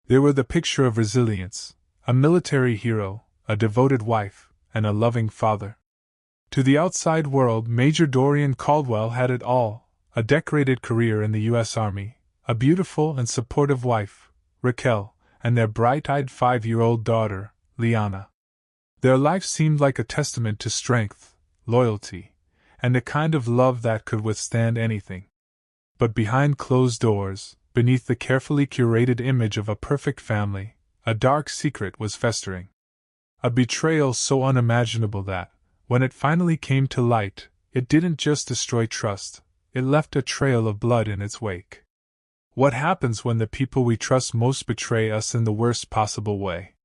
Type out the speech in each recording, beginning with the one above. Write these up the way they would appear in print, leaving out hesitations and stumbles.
They were the picture of resilience, a military hero, a devoted wife, and a loving father. To the outside world, Major Dorian Caldwell had it all: a decorated career in the U.S. Army, a beautiful and supportive wife, Raquel, and their bright-eyed 5-year-old daughter, Liana. Their life seemed like a testament to strength, loyalty, and a kind of love that could withstand anything. But behind closed doors, beneath the carefully curated image of a perfect family, a dark secret was festering. A betrayal so unimaginable that, when it finally came to light, it didn't just destroy trust, it left a trail of blood in its wake. What happens when the people we trust most betray us in the worst possible way?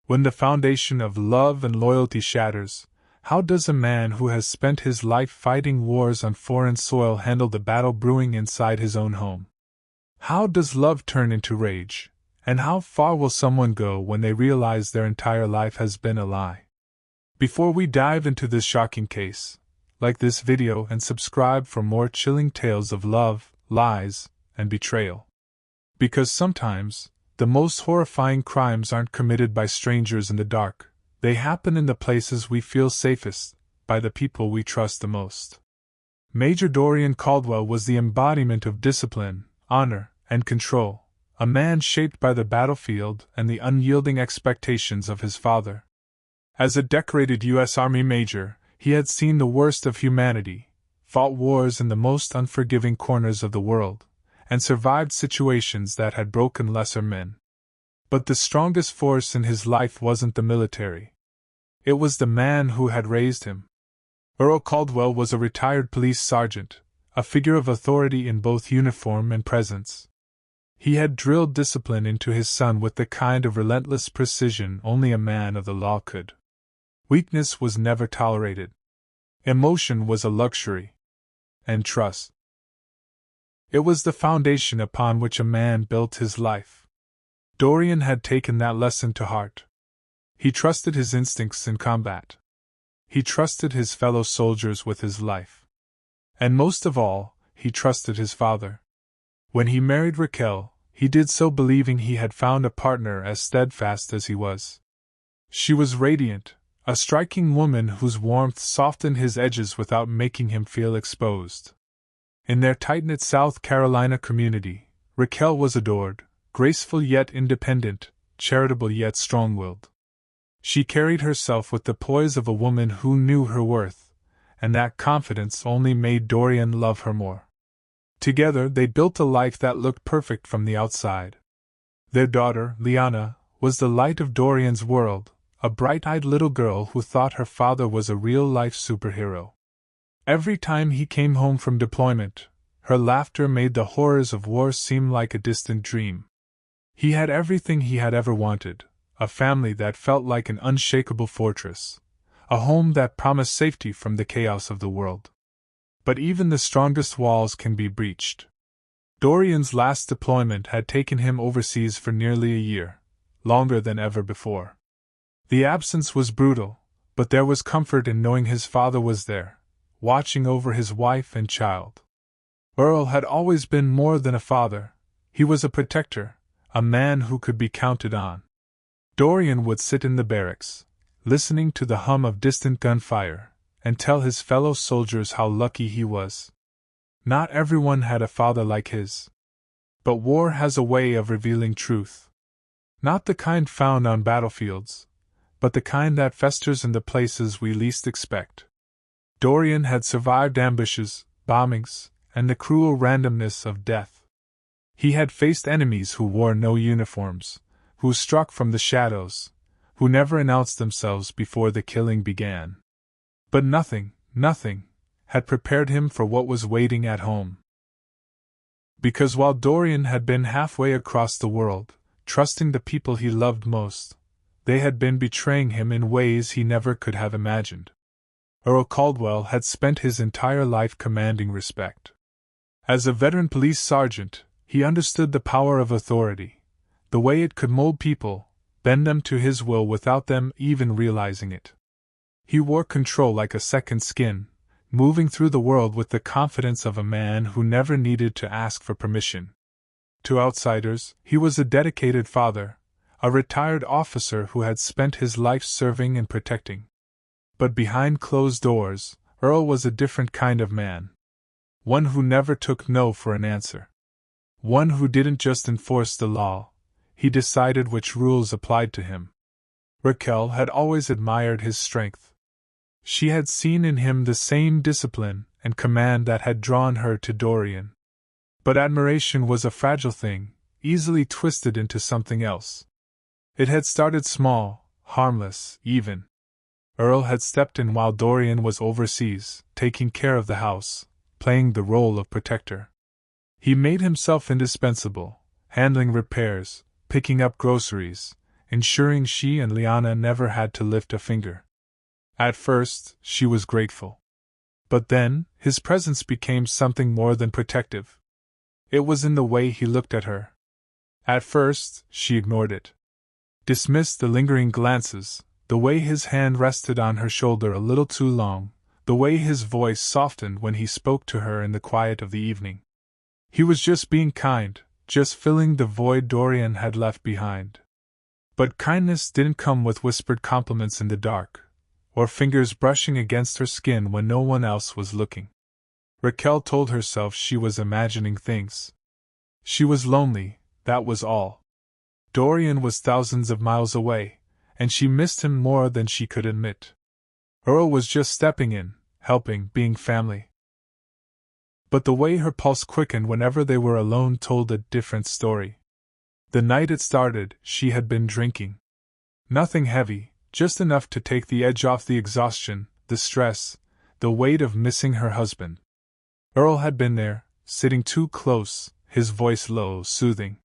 When the foundation of love and loyalty shatters, how does a man who has spent his life fighting wars on foreign soil handle the battle brewing inside his own home? How does love turn into rage? And how far will someone go when they realize their entire life has been a lie? Before we dive into this shocking case, like this video and subscribe for more chilling tales of love, lies, and betrayal. Because sometimes, the most horrifying crimes aren't committed by strangers in the dark, they happen in the places we feel safest, by the people we trust the most. Major Dorian Caldwell was the embodiment of discipline, honor, and control, a man shaped by the battlefield and the unyielding expectations of his father. As a decorated U.S. Army major, he had seen the worst of humanity, fought wars in the most unforgiving corners of the world, and survived situations that had broken lesser men. But the strongest force in his life wasn't the military. It was the man who had raised him. Earl Caldwell was a retired police sergeant, a figure of authority in both uniform and presence. He had drilled discipline into his son with the kind of relentless precision only a man of the law could. Weakness was never tolerated. Emotion was a luxury. And trust. It was the foundation upon which a man built his life. Dorian had taken that lesson to heart. He trusted his instincts in combat. He trusted his fellow soldiers with his life. And most of all, he trusted his father. When he married Raquel, he did so believing he had found a partner as steadfast as he was. She was radiant, a striking woman whose warmth softened his edges without making him feel exposed. In their tight-knit South Carolina community, Raquel was adored, graceful yet independent, charitable yet strong-willed. She carried herself with the poise of a woman who knew her worth, and that confidence only made Dorian love her more. Together they built a life that looked perfect from the outside. Their daughter, Liana, was the light of Dorian's world, a bright-eyed little girl who thought her father was a real-life superhero. Every time he came home from deployment, her laughter made the horrors of war seem like a distant dream. He had everything he had ever wanted, a family that felt like an unshakable fortress, a home that promised safety from the chaos of the world. But even the strongest walls can be breached. Dorian's last deployment had taken him overseas for nearly a year, longer than ever before. The absence was brutal, but there was comfort in knowing his father was there, watching over his wife and child. Earl had always been more than a father. He was a protector, a man who could be counted on. Dorian would sit in the barracks, listening to the hum of distant gunfire, and tell his fellow soldiers how lucky he was. Not everyone had a father like his. But war has a way of revealing truth. Not the kind found on battlefields, but the kind that festers in the places we least expect. Dorian had survived ambushes, bombings, and the cruel randomness of death. He had faced enemies who wore no uniforms, who struck from the shadows, who never announced themselves before the killing began. But nothing, had prepared him for what was waiting at home. Because while Dorian had been halfway across the world, trusting the people he loved most, they had been betraying him in ways he never could have imagined. Earl Caldwell had spent his entire life commanding respect. As a veteran police sergeant, he understood the power of authority, the way it could mold people, bend them to his will without them even realizing it. He wore control like a second skin, moving through the world with the confidence of a man who never needed to ask for permission. To outsiders, he was a dedicated father, a retired officer who had spent his life serving and protecting. But behind closed doors, Earl was a different kind of man. One who never took no for an answer. One who didn't just enforce the law, he decided which rules applied to him. Raquel had always admired his strength. She had seen in him the same discipline and command that had drawn her to Dorian. But admiration was a fragile thing, easily twisted into something else. It had started small, harmless, even. Earl had stepped in while Dorian was overseas, taking care of the house, playing the role of protector. He made himself indispensable, handling repairs, picking up groceries, ensuring she and Liana never had to lift a finger. At first, she was grateful. But then, his presence became something more than protective. It was in the way he looked at her. At first, she ignored it. Dismissed the lingering glances, the way his hand rested on her shoulder a little too long, the way his voice softened when he spoke to her in the quiet of the evening. He was just being kind, just filling the void Dorian had left behind. But kindness didn't come with whispered compliments in the dark, or fingers brushing against her skin when no one else was looking. Raquel told herself she was imagining things. She was lonely, that was all. Dorian was thousands of miles away, and she missed him more than she could admit. Earl was just stepping in, helping, being family. But the way her pulse quickened whenever they were alone told a different story. The night it started, she had been drinking. Nothing heavy, just enough to take the edge off the exhaustion, the stress, the weight of missing her husband. Earl had been there, sitting too close, his voice low, soothing.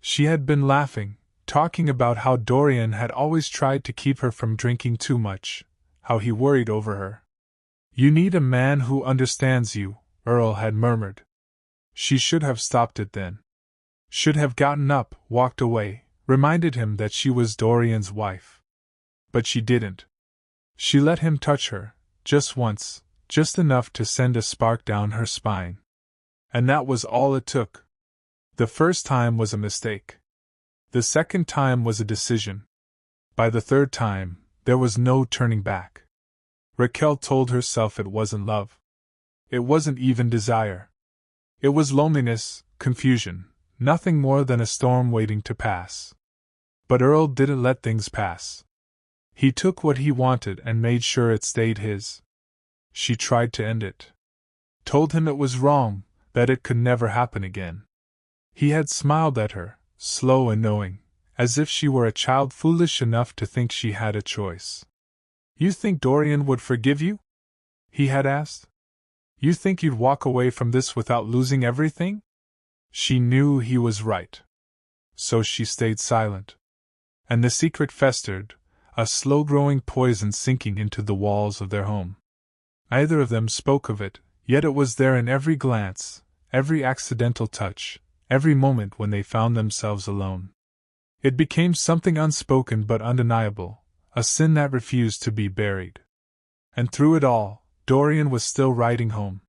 She had been laughing, talking about how Dorian had always tried to keep her from drinking too much, how he worried over her. "You need a man who understands you," Earl had murmured. She should have stopped it then. Should have gotten up, walked away, reminded him that she was Dorian's wife. But she didn't. She let him touch her, just once, just enough to send a spark down her spine. And that was all it took. The first time was a mistake. The second time was a decision. By the third time, there was no turning back. Raquel told herself it wasn't love. It wasn't even desire. It was loneliness, confusion, nothing more than a storm waiting to pass. But Earl didn't let things pass. He took what he wanted and made sure it stayed his. She tried to end it. Told him it was wrong, that it could never happen again. He had smiled at her, slow and knowing, as if she were a child foolish enough to think she had a choice. "You think Dorian would forgive you?" he had asked. "You think you'd walk away from this without losing everything?" She knew he was right. So she stayed silent. And the secret festered, a slow-growing poison sinking into the walls of their home. Neither of them spoke of it, yet it was there in every glance, every accidental touch, every moment when they found themselves alone. It became something unspoken but undeniable, a sin that refused to be buried. And through it all, Dorian was still writing home.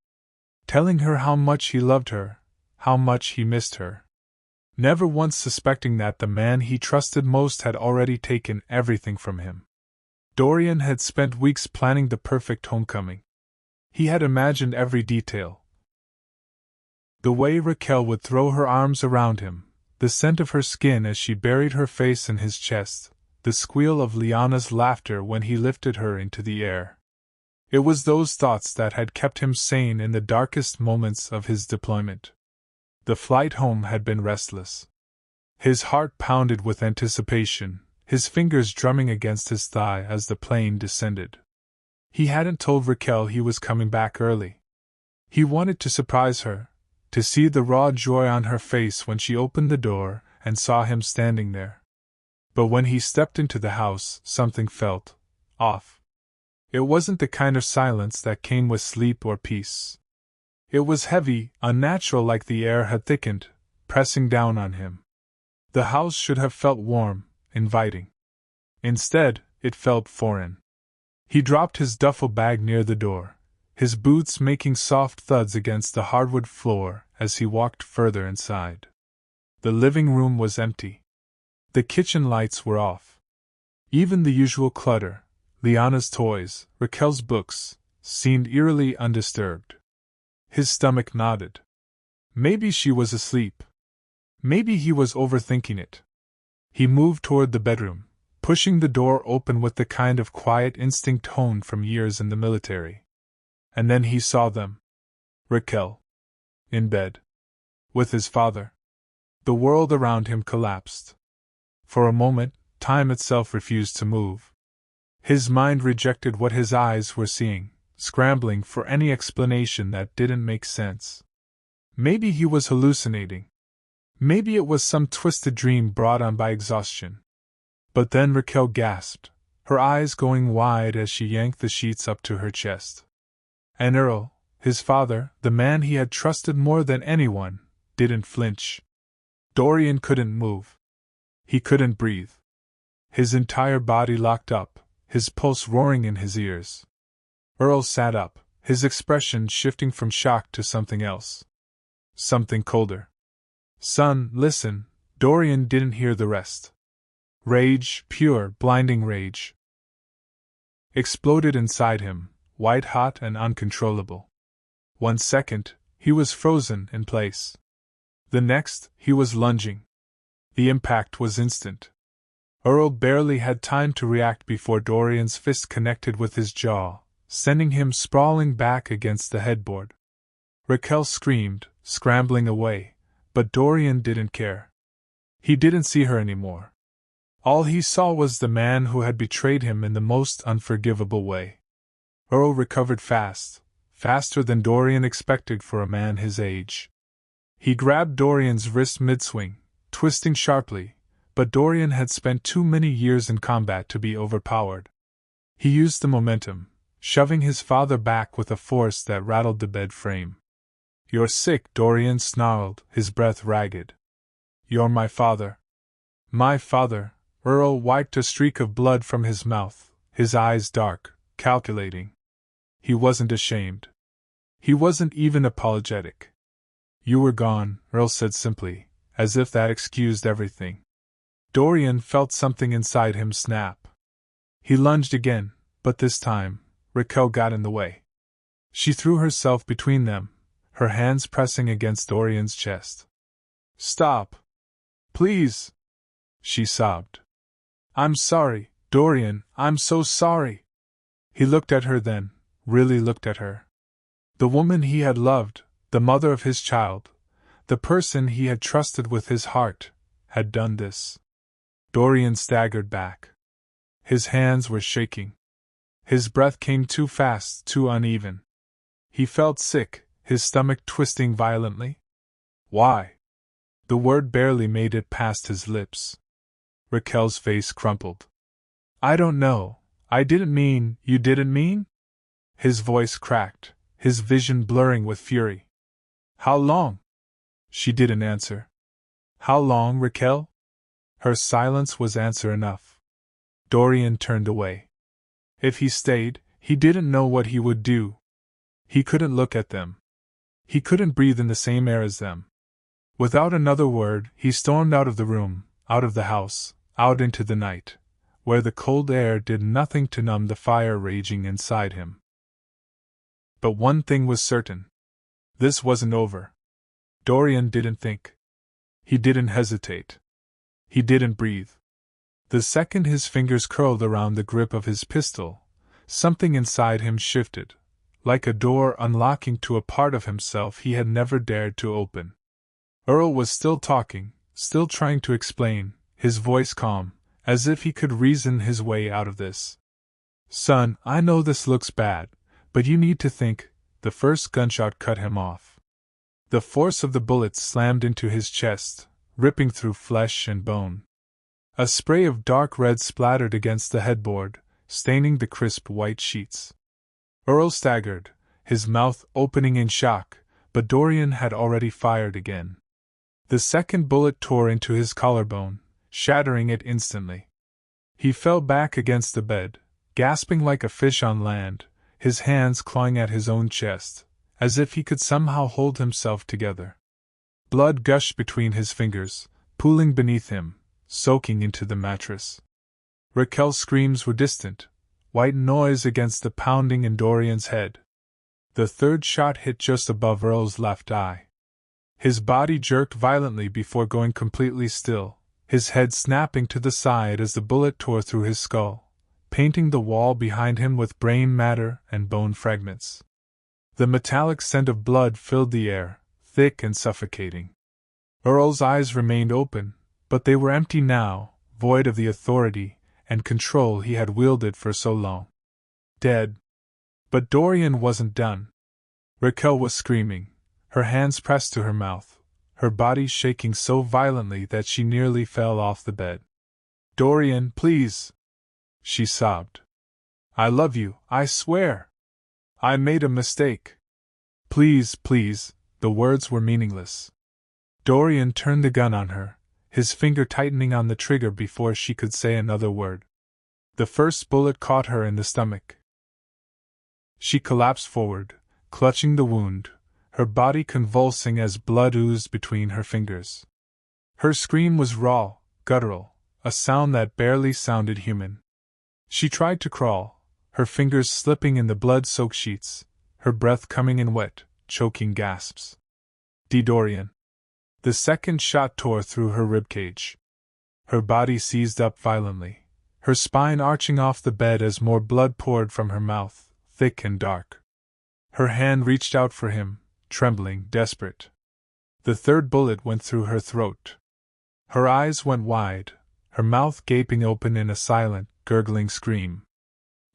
Telling her how much he loved her, how much he missed her. Never once suspecting that the man he trusted most had already taken everything from him. Dorian had spent weeks planning the perfect homecoming. He had imagined every detail. The way Raquel would throw her arms around him, the scent of her skin as she buried her face in his chest, the squeal of Liana's laughter when he lifted her into the air. It was those thoughts that had kept him sane in the darkest moments of his deployment. The flight home had been restless. His heart pounded with anticipation, his fingers drumming against his thigh as the plane descended. He hadn't told Raquel he was coming back early. He wanted to surprise her, to see the raw joy on her face when she opened the door and saw him standing there. But when he stepped into the house, something felt off. It wasn't the kind of silence that came with sleep or peace. It was heavy, unnatural, like the air had thickened, pressing down on him. The house should have felt warm, inviting. Instead, it felt foreign. He dropped his duffel bag near the door, his boots making soft thuds against the hardwood floor as he walked further inside. The living room was empty. The kitchen lights were off. Even the usual clutter, Liana's toys, Raquel's books, seemed eerily undisturbed. His stomach nodded. Maybe she was asleep. Maybe he was overthinking it. He moved toward the bedroom, pushing the door open with the kind of quiet instinct honed from years in the military. And then he saw them. Raquel. In bed. With his father. The world around him collapsed. For a moment, time itself refused to move. His mind rejected what his eyes were seeing, scrambling for any explanation that didn't make sense. Maybe he was hallucinating. Maybe it was some twisted dream brought on by exhaustion. But then Raquel gasped, her eyes going wide as she yanked the sheets up to her chest. And Earl, his father, the man he had trusted more than anyone, didn't flinch. Dorian couldn't move. He couldn't breathe. His entire body locked up, his pulse roaring in his ears. Earl sat up, his expression shifting from shock to something else. Something colder. Son, listen. Dorian didn't hear the rest. Rage, pure, blinding rage, exploded inside him, white-hot and uncontrollable. 1 second, he was frozen in place. The next, he was lunging. The impact was instant. Earl barely had time to react before Dorian's fist connected with his jaw, sending him sprawling back against the headboard. Raquel screamed, scrambling away, but Dorian didn't care. He didn't see her anymore. All he saw was the man who had betrayed him in the most unforgivable way. Earl recovered fast, faster than Dorian expected for a man his age. He grabbed Dorian's wrist mid-swing, twisting sharply, but Dorian had spent too many years in combat to be overpowered. He used the momentum, shoving his father back with a force that rattled the bed frame. "You're sick," Dorian snarled, his breath ragged. "You're my father." "My father." Earl wiped a streak of blood from his mouth, his eyes dark, calculating. He wasn't ashamed. He wasn't even apologetic. "You were gone," Earl said simply, as if that excused everything. Dorian felt something inside him snap. He lunged again, but this time, Raquel got in the way. She threw herself between them, her hands pressing against Dorian's chest. "Stop! Please!" she sobbed. "I'm sorry, Dorian, I'm so sorry." He looked at her then, really looked at her. The woman he had loved, the mother of his child, the person he had trusted with his heart, had done this. Dorian staggered back. His hands were shaking. His breath came too fast, too uneven. He felt sick, his stomach twisting violently. "Why?" The word barely made it past his lips. Raquel's face crumpled. "I don't know. I didn't mean." "You didn't mean?" His voice cracked, his vision blurring with fury. "How long?" She didn't answer. "How long, Raquel?" Her silence was answer enough. Dorian turned away. If he stayed, he didn't know what he would do. He couldn't look at them. He couldn't breathe in the same air as them. Without another word, he stormed out of the room, out of the house, out into the night, where the cold air did nothing to numb the fire raging inside him. But one thing was certain. This wasn't over. Dorian didn't think. He didn't hesitate. He didn't breathe. The second his fingers curled around the grip of his pistol, something inside him shifted, like a door unlocking to a part of himself he had never dared to open. Earl was still talking, still trying to explain, his voice calm, as if he could reason his way out of this. "Son, I know this looks bad, but you need to think." The first gunshot cut him off. The force of the bullet slammed into his chest, ripping through flesh and bone. A spray of dark red splattered against the headboard, staining the crisp white sheets. Earl staggered, his mouth opening in shock, but Dorian had already fired again. The second bullet tore into his collarbone, shattering it instantly. He fell back against the bed, gasping like a fish on land, his hands clawing at his own chest, as if he could somehow hold himself together. Blood gushed between his fingers, pooling beneath him, soaking into the mattress. Raquel's screams were distant, white noise against the pounding in Dorian's head. The third shot hit just above Earl's left eye. His body jerked violently before going completely still, his head snapping to the side as the bullet tore through his skull, painting the wall behind him with brain matter and bone fragments. The metallic scent of blood filled the air, thick and suffocating. Earl's eyes remained open, but they were empty now, void of the authority and control he had wielded for so long. Dead. But Dorian wasn't done. Raquel was screaming, her hands pressed to her mouth, her body shaking so violently that she nearly fell off the bed. "Dorian, please!" she sobbed. "I love you, I swear! I made a mistake. Please, please." The words were meaningless. Dorian turned the gun on her, his finger tightening on the trigger before she could say another word. The first bullet caught her in the stomach. She collapsed forward, clutching the wound, her body convulsing as blood oozed between her fingers. Her scream was raw, guttural, a sound that barely sounded human. She tried to crawl, her fingers slipping in the blood-soaked sheets, her breath coming in wet, choking gasps. Dorian. The second shot tore through her ribcage. Her body seized up violently, her spine arching off the bed as more blood poured from her mouth, thick and dark. Her hand reached out for him, trembling, desperate. The third bullet went through her throat. Her eyes went wide, her mouth gaping open in a silent, gurgling scream.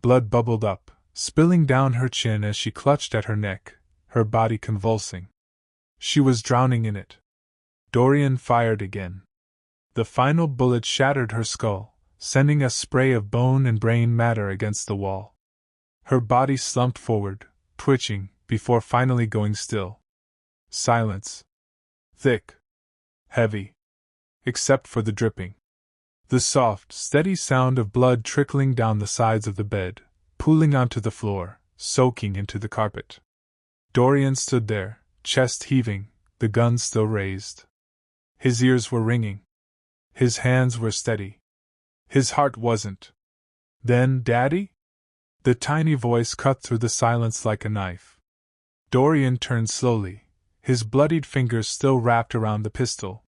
Blood bubbled up, spilling down her chin as she clutched at her neck, her body convulsing. She was drowning in it. Dorian fired again. The final bullet shattered her skull, sending a spray of bone and brain matter against the wall. Her body slumped forward, twitching, before finally going still. Silence. Thick. Heavy. Except for the dripping. The soft, steady sound of blood trickling down the sides of the bed, pooling onto the floor, soaking into the carpet. Dorian stood there, chest heaving, the gun still raised. His ears were ringing. His hands were steady. His heart wasn't. "Then, Daddy?" The tiny voice cut through the silence like a knife. Dorian turned slowly, his bloodied fingers still wrapped around the pistol.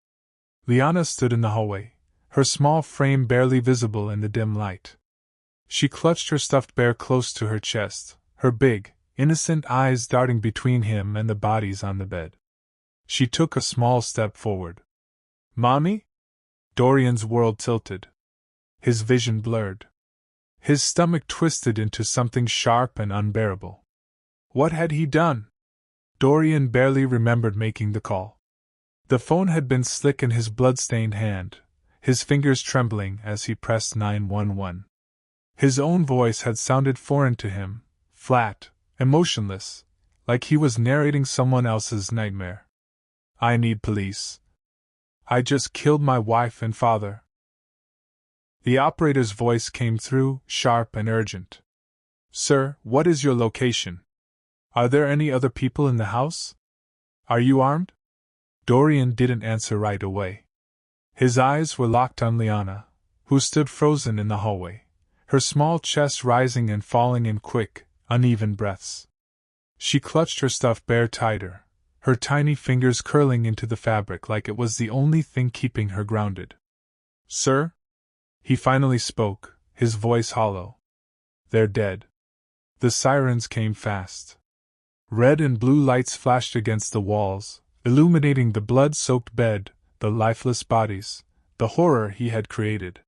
Liana stood in the hallway, her small frame barely visible in the dim light. She clutched her stuffed bear close to her chest, her big, innocent eyes darting between him and the bodies on the bed. She took a small step forward. "Mommy?" Dorian's world tilted. His vision blurred. His stomach twisted into something sharp and unbearable. What had he done? Dorian barely remembered making the call. The phone had been slick in his blood-stained hand, his fingers trembling as he pressed 911. His own voice had sounded foreign to him, flat, emotionless, like he was narrating someone else's nightmare. "I need police. I just killed my wife and father." The operator's voice came through, sharp and urgent. "Sir, what is your location? Are there any other people in the house? Are you armed?" Dorian didn't answer right away. His eyes were locked on Liana, who stood frozen in the hallway, her small chest rising and falling in quick, uneven breaths. She clutched her stuffed bear tighter, her tiny fingers curling into the fabric like it was the only thing keeping her grounded. "Sir?" He finally spoke, his voice hollow. "They're dead." The sirens came fast. Red and blue lights flashed against the walls, illuminating the blood-soaked bed, the lifeless bodies, the horror he had created.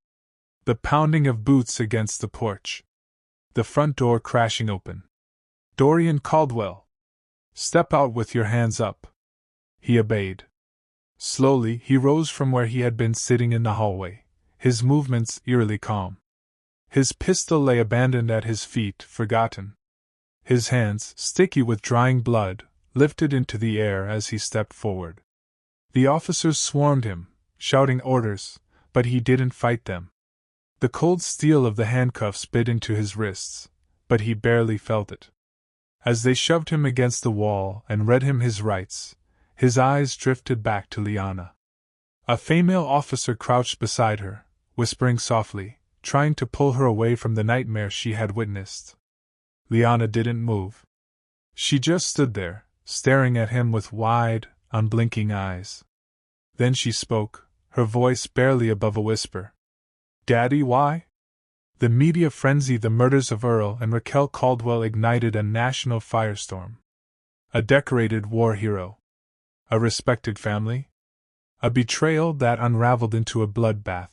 The pounding of boots against the porch. The front door crashing open. "Dorian Caldwell! Step out with your hands up." He obeyed. Slowly he rose from where he had been sitting in the hallway, his movements eerily calm. His pistol lay abandoned at his feet, forgotten. His hands, sticky with drying blood, lifted into the air as he stepped forward. The officers swarmed him, shouting orders, but he didn't fight them. The cold steel of the handcuffs bit into his wrists, but he barely felt it. As they shoved him against the wall and read him his rights, His eyes drifted back to Liana. A female officer crouched beside her, whispering softly, trying to pull her away from the nightmare she had witnessed. Liana didn't move. She just stood there, staring at him with wide, unblinking eyes. Then she spoke, her voice barely above a whisper. "Daddy, why?" The media frenzy, the murders of Earl and Raquel Caldwell ignited a national firestorm. A decorated war hero. A respected family. A betrayal that unraveled into a bloodbath.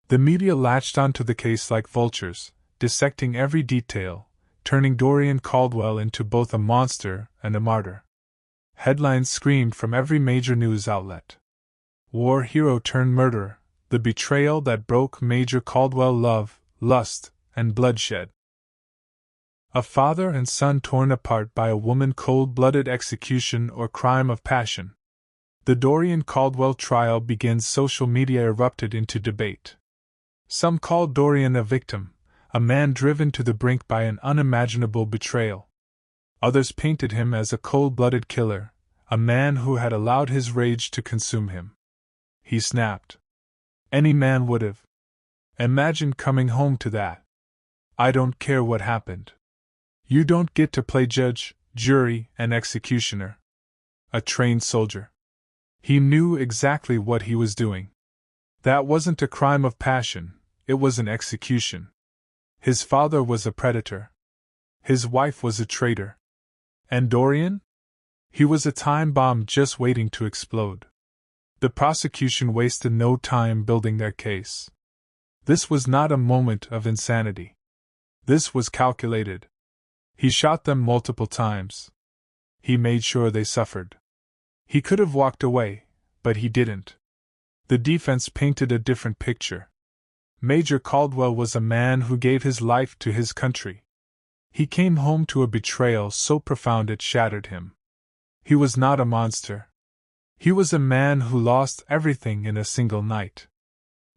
The media latched onto the case like vultures, dissecting every detail, turning Dorian Caldwell into both a monster and a martyr. Headlines screamed from every major news outlet. War hero turned murderer, the betrayal that broke Major Caldwell love, lust, and bloodshed. A father and son torn apart by a woman, cold-blooded execution or crime of passion. The Dorian Caldwell trial begins. Social media erupted into debate. Some called Dorian a victim, a man driven to the brink by an unimaginable betrayal. Others painted him as a cold-blooded killer, a man who had allowed his rage to consume him. He snapped. Any man would have. Imagine coming home to that. I don't care what happened. You don't get to play judge, jury, and executioner. A trained soldier. He knew exactly what he was doing. That wasn't a crime of passion, it was an execution. His father was a predator. His wife was a traitor. And Dorian? He was a time bomb just waiting to explode. The prosecution wasted no time building their case. This was not a moment of insanity. This was calculated. He shot them multiple times. He made sure they suffered. He could have walked away, but he didn't. The defense painted a different picture. Major Caldwell was a man who gave his life to his country. He came home to a betrayal so profound it shattered him. He was not a monster. He was a man who lost everything in a single night.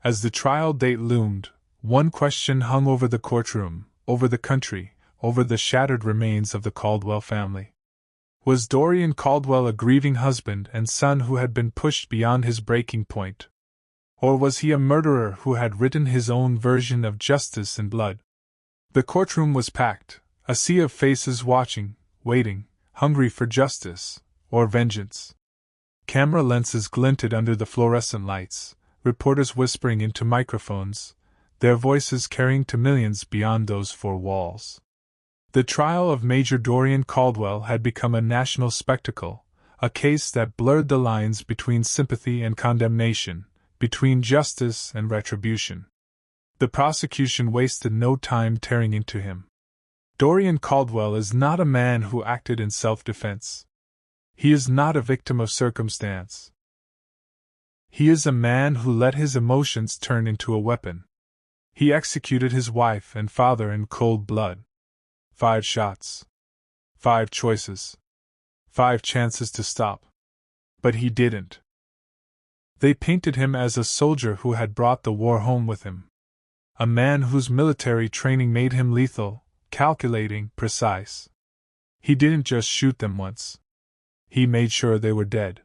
As the trial date loomed, one question hung over the courtroom, over the country, over the shattered remains of the Caldwell family. Was Dorian Caldwell a grieving husband and son who had been pushed beyond his breaking point? Or was he a murderer who had written his own version of justice in blood? The courtroom was packed, a sea of faces watching, waiting, hungry for justice, or vengeance. Camera lenses glinted under the fluorescent lights, reporters whispering into microphones, their voices carrying to millions beyond those four walls. The trial of Major Dorian Caldwell had become a national spectacle, a case that blurred the lines between sympathy and condemnation, between justice and retribution. The prosecution wasted no time tearing into him. Dorian Caldwell is not a man who acted in self-defense. He is not a victim of circumstance. He is a man who let his emotions turn into a weapon. He executed his wife and father in cold blood. 5 shots. 5 choices. 5 chances to stop. But he didn't. They painted him as a soldier who had brought the war home with him. A man whose military training made him lethal, calculating, precise. He didn't just shoot them once. He made sure they were dead.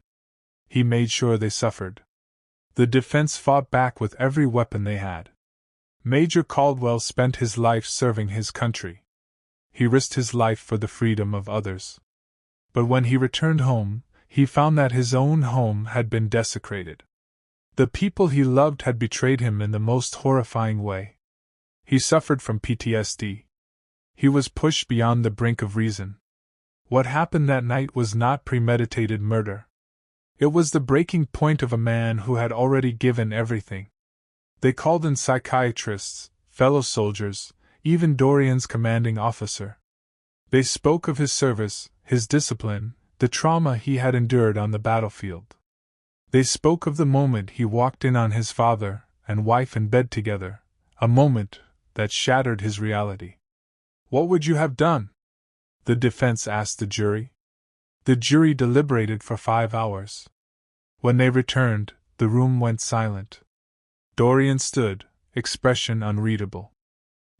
He made sure they suffered. The defense fought back with every weapon they had. Major Caldwell spent his life serving his country. He risked his life for the freedom of others. But when he returned home, he found that his own home had been desecrated. The people he loved had betrayed him in the most horrifying way. He suffered from PTSD. He was pushed beyond the brink of reason. What happened that night was not premeditated murder. It was the breaking point of a man who had already given everything. They called in psychiatrists, fellow soldiers, even Dorian's commanding officer. They spoke of his service, his discipline, the trauma he had endured on the battlefield. They spoke of the moment he walked in on his father and wife in bed together, a moment that shattered his reality. "What would you have done?" the defense asked the jury. The jury deliberated for 5 hours. When they returned, the room went silent. Dorian stood, expression unreadable.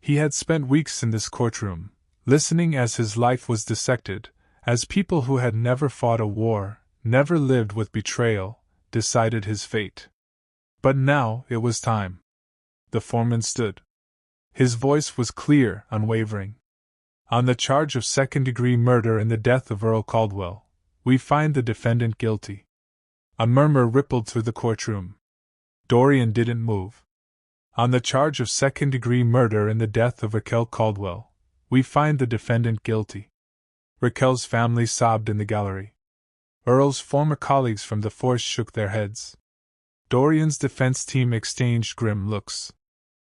He had spent weeks in this courtroom, listening as his life was dissected, as people who had never fought a war, never lived with betrayal, decided his fate. But now it was time. The foreman stood. His voice was clear, unwavering. On the charge of second-degree murder in the death of Earl Caldwell, we find the defendant guilty. A murmur rippled through the courtroom. Dorian didn't move. On the charge of second-degree murder in the death of Raquel Caldwell, we find the defendant guilty. Raquel's family sobbed in the gallery. Earl's former colleagues from the force shook their heads. Dorian's defense team exchanged grim looks.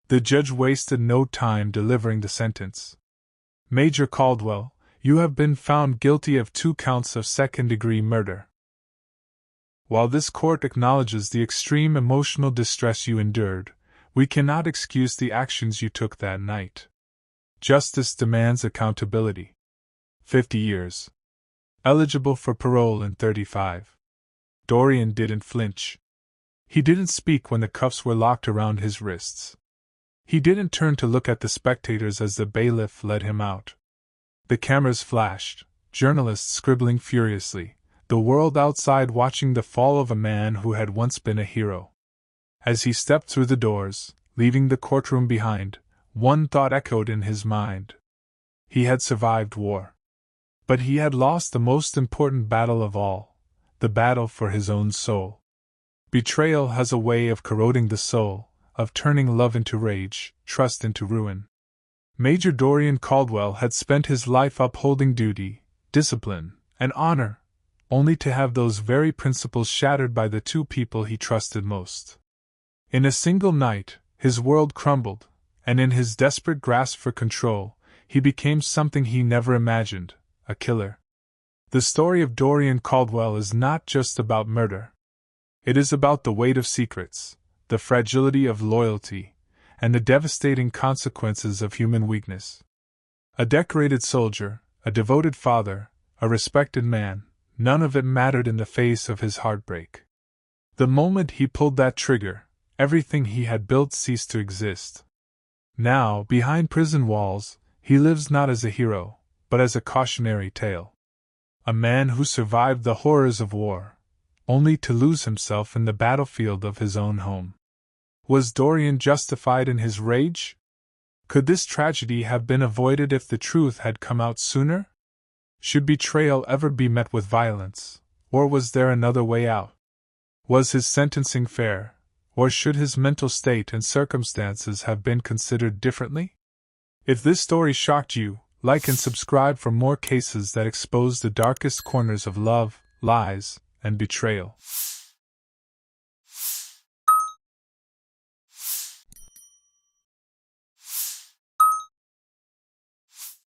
The judge wasted no time delivering the sentence. Major Caldwell, you have been found guilty of 2 counts of second-degree murder. While this court acknowledges the extreme emotional distress you endured, we cannot excuse the actions you took that night. Justice demands accountability. 50 years. Eligible for parole in 35. Dorian didn't flinch. He didn't speak when the cuffs were locked around his wrists. He didn't turn to look at the spectators as the bailiff led him out. The cameras flashed, journalists scribbling furiously, the world outside watching the fall of a man who had once been a hero. As he stepped through the doors, leaving the courtroom behind, one thought echoed in his mind. He had survived war. But he had lost the most important battle of all, the battle for his own soul. Betrayal has a way of corroding the soul, of turning love into rage, trust into ruin. Major Dorian Caldwell had spent his life upholding duty, discipline, and honor, only to have those very principles shattered by the 2 people he trusted most. In a single night, his world crumbled, and in his desperate grasp for control, he became something he never imagined, a killer. The story of Dorian Caldwell is not just about murder. It is about the weight of secrets, the fragility of loyalty, and the devastating consequences of human weakness. A decorated soldier, a devoted father, a respected man, none of it mattered in the face of his heartbreak. The moment he pulled that trigger, everything he had built ceased to exist. Now, behind prison walls, he lives not as a hero, but as a cautionary tale. A man who survived the horrors of war, only to lose himself in the battlefield of his own home. Was Dorian justified in his rage? Could this tragedy have been avoided if the truth had come out sooner? Should betrayal ever be met with violence, or was there another way out? Was his sentencing fair, or should his mental state and circumstances have been considered differently? If this story shocked you, like and subscribe for more cases that expose the darkest corners of love, lies, and betrayal.